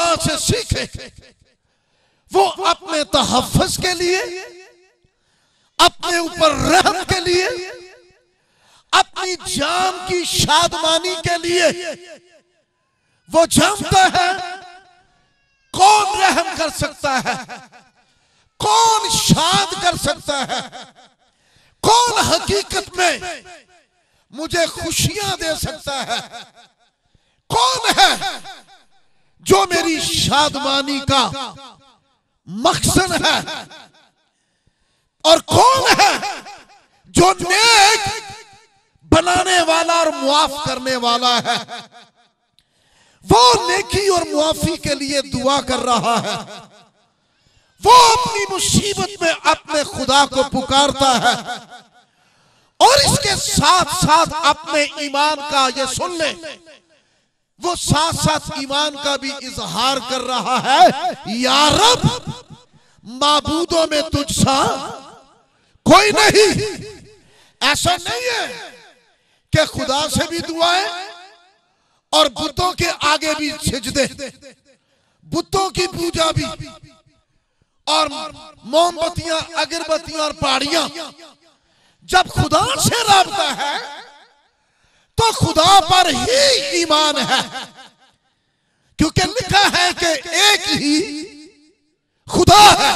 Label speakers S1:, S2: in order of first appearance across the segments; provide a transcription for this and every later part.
S1: दुआ से सीखे, वो अपने तहफ़्फ़ुज़ के लिए, अपने ऊपर रहम के लिए, अपनी जान की शादमानी के लिए, वो जानता है कौन रहम कर सकता है, कौन शाद कर सकता है, कौन हकीकत में मुझे खुशियां दे सकता है, कौन है जो मेरी शादमानी का मकसद है, और कौन है जो नेक बनाने वाला और मुआफ करने वाला है। वो नेकी और मुआफी के लिए दुआ कर रहा है, वो अपनी मुसीबत में अपने खुदा को पुकारता है, और इसके साथ साथ अपने ईमान का, ये सुन ले, वो साथ साथ ईमान का भी इजहार कर रहा है, या रब माबूदों में तुझसा कोई नहीं। ऐसा नहीं है कि खुदा से भी दुआएं और बुतों के आगे भी सिजदे, बुतों की पूजा भी, और मोमबत्तियां, अगरबत्तियां और पहाड़ियां। जब खुदा से राबता है तो खुदा पर ही ईमान है, क्योंकि लिखा है कि एक ही खुदा है।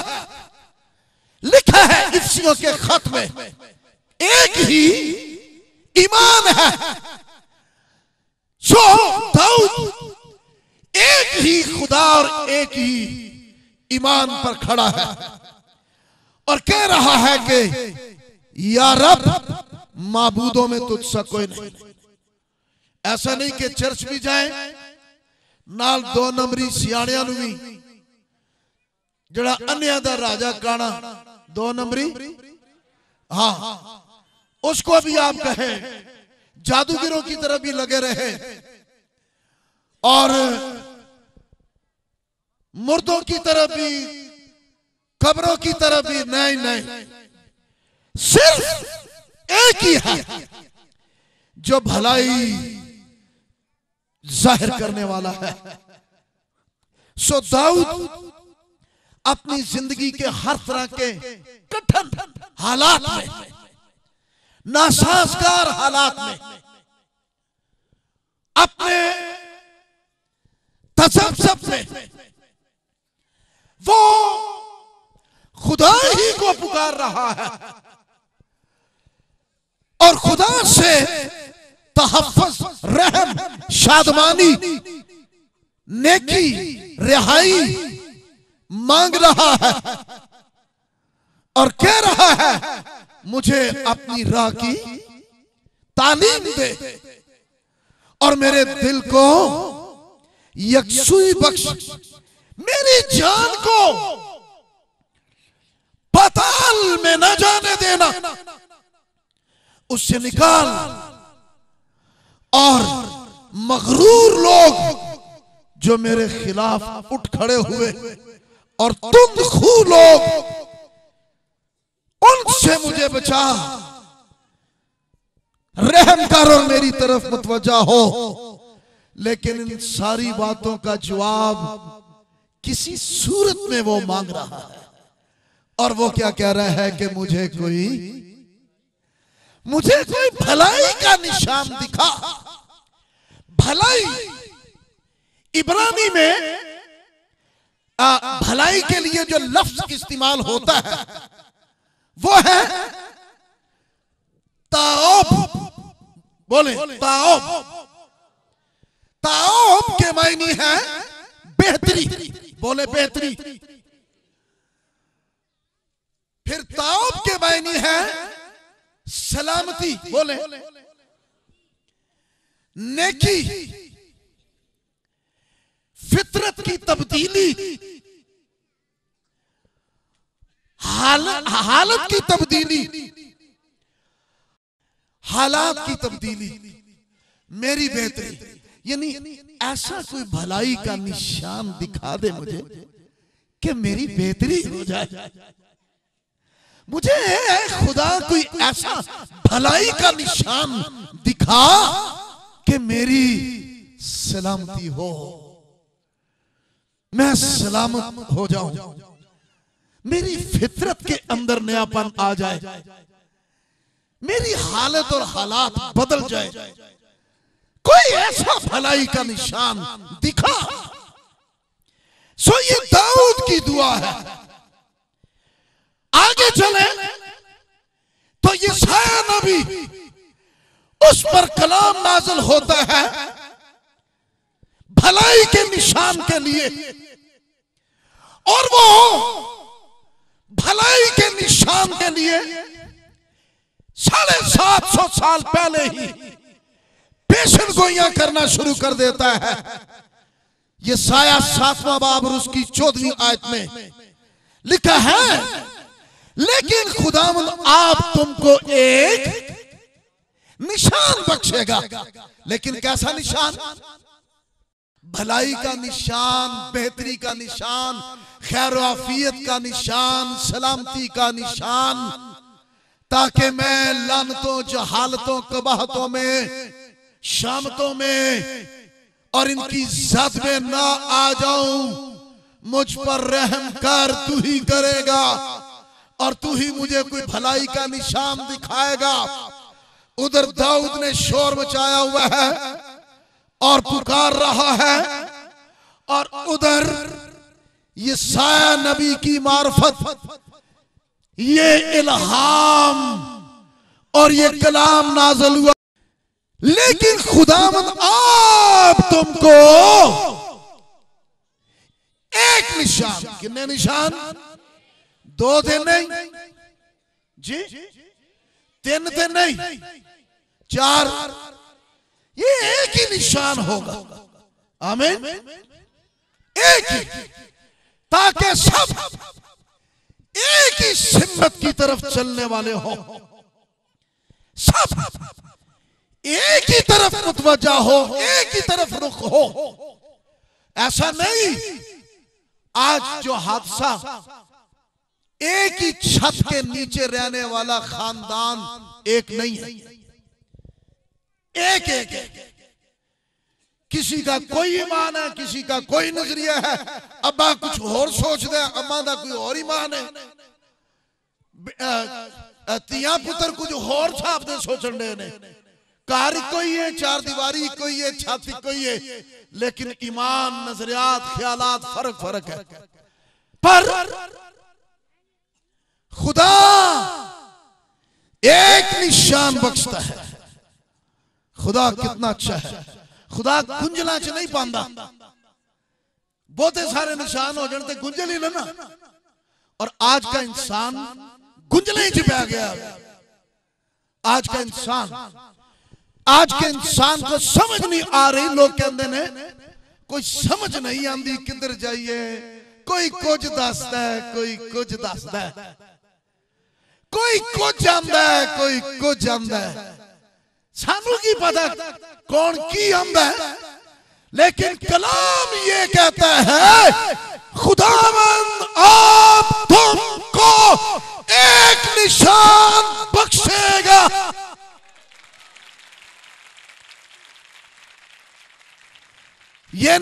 S1: लिखा है इफ्सियों के खत में, एक ही ईमान है। जो दाऊद एक ही खुदा और एक ही ईमान पर खड़ा है और कह रहा है कि या रब माबूदों में तुझसा कोई नहीं। ऐसा नहीं कि चर्च भी जाए नाल दो नंबरी सियाणियां नूं भी, जड़ा अन्या दा राजा काना दो नंबरी, हाँ, उसको भी आप कहें, जादूगरों की तरफ भी लगे रहे और मुर्दों की तरफ भी, कब्रों की तरफ भी। नहीं नहीं, सिर्फ एक ही है जो भलाई जाहिर करने वाला है। सो दाऊद अपनी जिंदगी के हर तरह के कठिन हालात में, नासाजगार हालात में, अपने तसब्बुब में वो खुदा ही को पुकार रहा है और खुदा से तहफ़्फ़ुज़, रहम, शादमानी, नेकी, रिहाई मांग रहा है और कह रहा है मुझे अपनी राह की तालीम दे और मेरे दिल को यकसुई बख्श, मेरी जान को पाताल में न जाने देना, उससे निकाल। और मगरूर लोग जो मेरे खिलाफ उठ खड़े हुए और तुम खू लोग, उनसे मुझे बचा। रहम कर और मेरी तरफ मुतवज्जा हो। लेकिन इन सारी बातों का जवाब किसी सूरत में वो मांग रहा है, और वो क्या कह रहा है कि मुझे कोई भलाई का निशान दिखा। भलाई इब्रानी में भलाई के लिए जो लफ्ज इस्तेमाल होता है वो है ताओब। बोले ताओब। ताओब के मायने है बेहतरी। बोले बेहतरी। फिर ताओब के मायने है सलामती। बोले नेकी, फितरत की तब्दीली, हालत की तब्दीली, हालात की तब्दीली, मेरी बेहतरी। यानी ऐसा कोई भलाई का निशान दिखा दे मुझे कि मेरी बेहतरी हो जाए। मुझे खुदा कोई ऐसा भलाई का निशान दिखा कि मेरी सलामती हो। मैं सलामत हो जाऊं, मेरी फितरत के अंदर नयापन आ जाए, मेरी हालत और हालात बदल जाए, कोई ऐसा भलाई का निशान दिखा। सो ये दाऊद की दुआ है। आगे चले तो यशायाह नबी, उस पर कलाम नाज़िल होता है भलाई के निशान के लिए, और वो भलाई के निशान के लिए 750 साल पहले ही पेशन गोइयां करना शुरू कर देता है। यशायाह 7वां बाब और उसकी 14वीं आयत में लिखा है, लेकिन खुदावंद आप तुमको एक निशान बख्शेगा। लेकिन कैसा निशान? भलाई का निशान, बेहतरी का निशान, खैर आफियत का निशान, सलामती का निशान, ताकि मैं लानतों, जहालतों, कबाहतों में, शामतों में और इनकी ज़द में ना आ जाऊं। मुझ पर रहम कर, तू ही करेगा और तू ही मुझे कोई भलाई का निशान दिखाएगा। उधर दाऊद ने शोर मचाया हुआ है और पुकार रहा है, और उधर यशायाह नबी की मार्फत ये इल्हाम और ये कलाम नाज़िल हुआ। लेकिन खुदावंद आप तुमको एक निशान, कितने निशान? 2 दिन नहीं जी, 3 दिन नहीं, 4, ये एक ही निशान होगा। आमीन। एक ही, ताकि सब एक ही सिमत की तरफ चलने वाले हो, सब एक ही तरफ मुतवज्जा हो, एक ही तरफ रुख हो। ऐसा नहीं आज जो हादसा, एक ही छत के नीचे रहने वाला खानदान एक नहीं है, एक एक, एक। किसी का कोई ईमान है, किसी का कोई नजरिया है। अब्बा कुछ और सोच दे, अम्मा का कोई और ईमान है, तिया पुत्र कुछ और छाप दे सोचन दे ने। कार कोई है, 4 दीवारी कोई है, छाती कोई है, लेकिन ईमान, नजरियात, ख्यालात फर्क फर्क है। पर खुदा एक निशान बख्शता है। खुदा कितना अच्छा है। खुदा गुंजला च नहीं पांदा। बहुते सारे निशान हो जाते गुंजल ही ना। और आज का इंसान गुंजले च पै गया। आज के इंसान को समझ नहीं आ रही। लोग कहते ने कोई समझ नहीं आती किधर जाइए। कोई कुछ दसदा है, कोई कुछ दसदा है, कोई कुछ आंदा है, कोई कुछ आंदा है। सानू की पता कौन की आंदा है, लेकिन कलाम ये कहता है खुदावंद आप तुमको एक निशान बख्शेगा। ये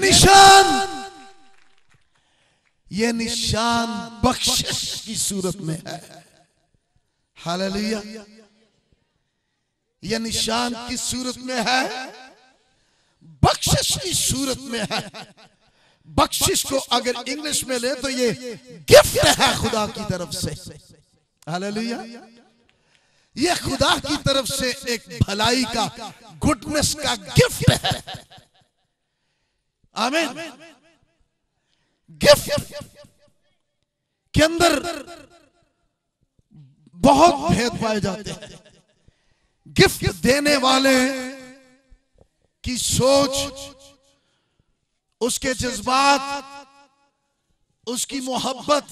S1: निशान बख्शिश की सूरत में है। हालेलुया। ये निशान की सूरत में है, बख्शिश की सूरत में है। बख्शिश को अगर इंग्लिश में ले तो ये गिफ्ट है खुदा की तरफ से। हालेलुया। ये खुदा की तरफ से एक भलाई का, गुडनेस का गिफ्ट है। आमीन। गिफ्ट के अंदर बहुत भेद पाए जाते हैं। गिफ्ट देने वाले की सोच, उसके जज्बात, उसकी मोहब्बत